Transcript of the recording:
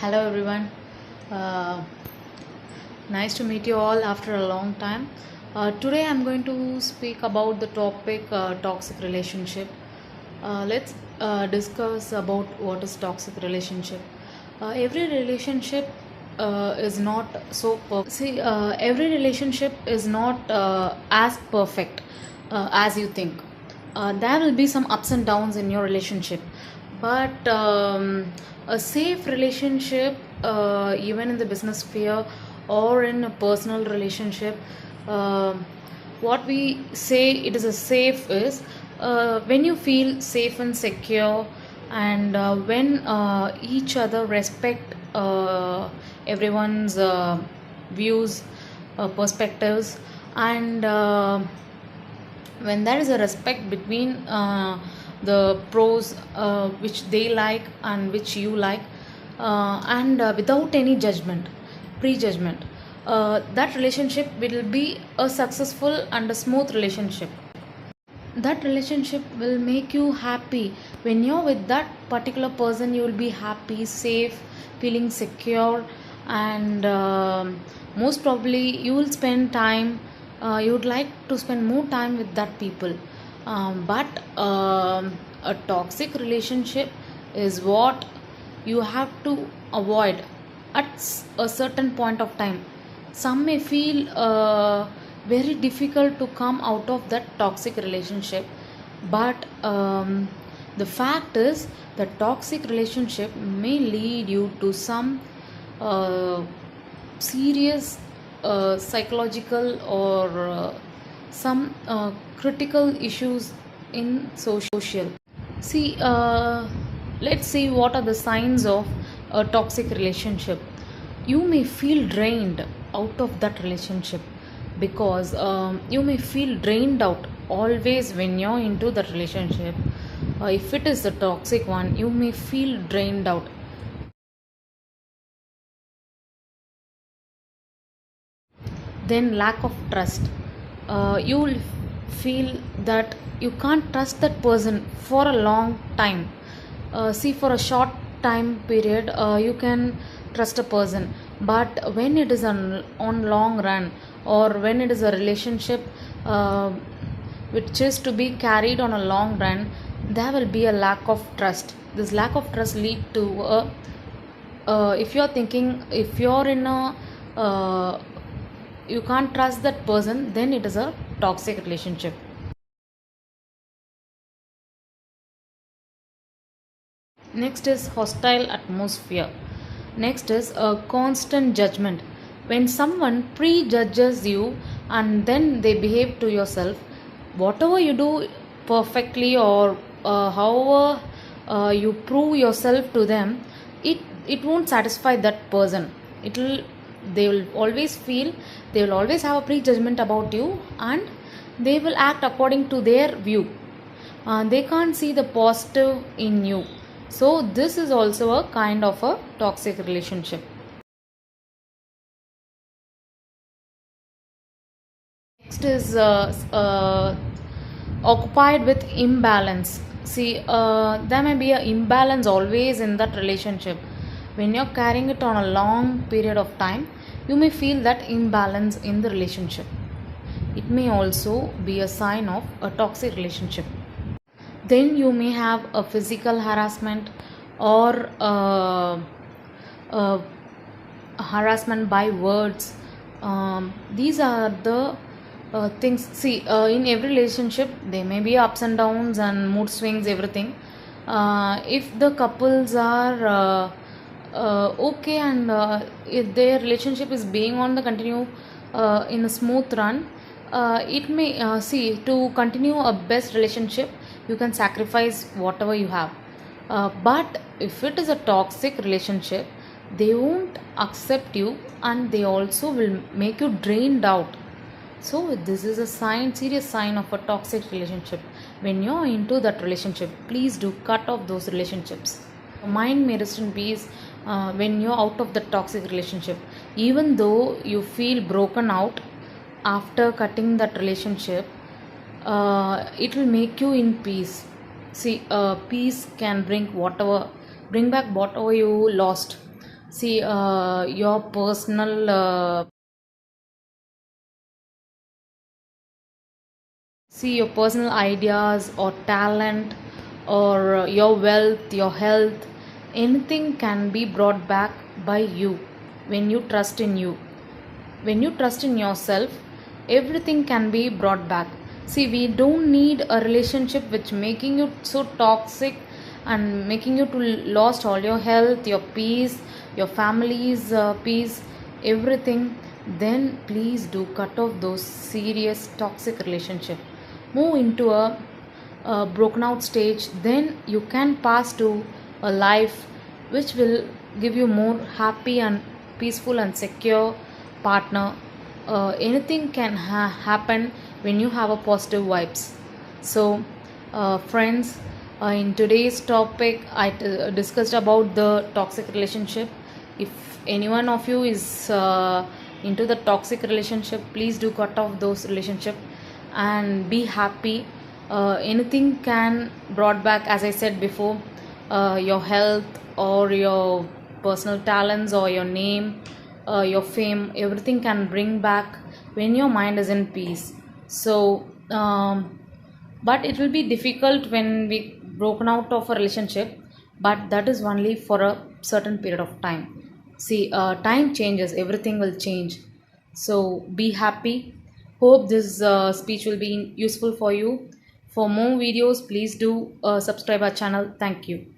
Hello everyone. Uh, Nice to meet you all after a long time. Today I'm going to speak about the topic toxic relationship. Let's discuss about what is toxic relationship. Every relationship is not so perfect. See, every relationship is not as perfect as you think. There will be some ups and downs in your relationship, but a safe relationship, even in the business sphere or in a personal relationship, um what we say it is a safe is when you feel safe and secure, and when each other respect everyone's views, perspectives, and when there is a respect between the pros which they like and which you like, and without any judgment, prejudgment, that relationship will be a successful and a smooth relationship. That relationship will make you happy. When you're with that particular person, you will be happy, safe, feeling secure, and most probably you will spend time, you would like to spend more time with that people. But a toxic relationship is what you have to avoid at a certain point of time. Some may feel very difficult to come out of that toxic relationship, but the fact is the toxic relationship may lead you to some uh, serious psychological or some critical issues in social. See, let's see what are the signs of a toxic relationship. You may feel drained out of that relationship because you may feel drained out always when you're into that relationship. If it is a toxic one, you may feel drained out. Then lack of trust. You will feel that you can't trust that person for a long time. See, for a short time period, you can trust a person, but when it is on long run, or when it is a relationship uh, which is to be carried on a long run, there will be a lack of trust. This lack of trust lead to a, if you're thinking, if you're in a you can't trust that person, then it is a toxic relationship. Next is hostile atmosphere. Next is a constant judgment. When someone prejudges you and then they behave to yourself, whatever you do perfectly, or however you prove yourself to them, it won't satisfy that person. It will They will always feel, they will always have a prejudgment about you, and they will act according to their view. They can't see the positive in you. So this is also a kind of a toxic relationship. Next is occupied with imbalance. See, there may be an imbalance always in that relationship. When you're carrying it on a long period of time, you may feel that imbalance in the relationship. It may also be a sign of a toxic relationship. Then you may have a physical harassment, or uh, harassment by words. These are the things. See, in every relationship there may be ups and downs and mood swings, everything. If the couples are okay, and if their relationship is being on the continue in a smooth run, it may see, to continue a best relationship you can sacrifice whatever you have. But if it is a toxic relationship, they won't accept you, and they also will make you drained out. So this is a sign, serious sign of a toxic relationship. When you're into that relationship, please do cut off those relationships. Mind may rest in peace when you're out of the toxic relationship. Even though you feel broken out after cutting that relationship, it will make you in peace. See, peace can bring back whatever you lost. See, your personal see your personal ideas or talent or your wealth, your health, anything can be brought back by you when you trust in you. When you trust in yourself, everything can be brought back. See, we don't need a relationship which making you so toxic and making you to lost all your health, your peace, your family's peace, everything. Then please do cut off those serious toxic relationship. Move into a broken out stage, then you can pass to a life which will give you more happy and peaceful and secure partner. Anything can happen when you have a positive vibes. So friends, in today's topic I discussed about the toxic relationship. If any one of you is into the toxic relationship, please do cut off those relationship and be happy. Anything can brought back, as I said before, your health or your personal talents or your name, your fame, everything can bring back when your mind is in peace. So but it will be difficult when we broken out of a relationship, but that is only for a certain period of time. See, time changes, everything will change. So be happy. Hope this speech will be useful for you. For more videos, please do subscribe our channel. Thank you.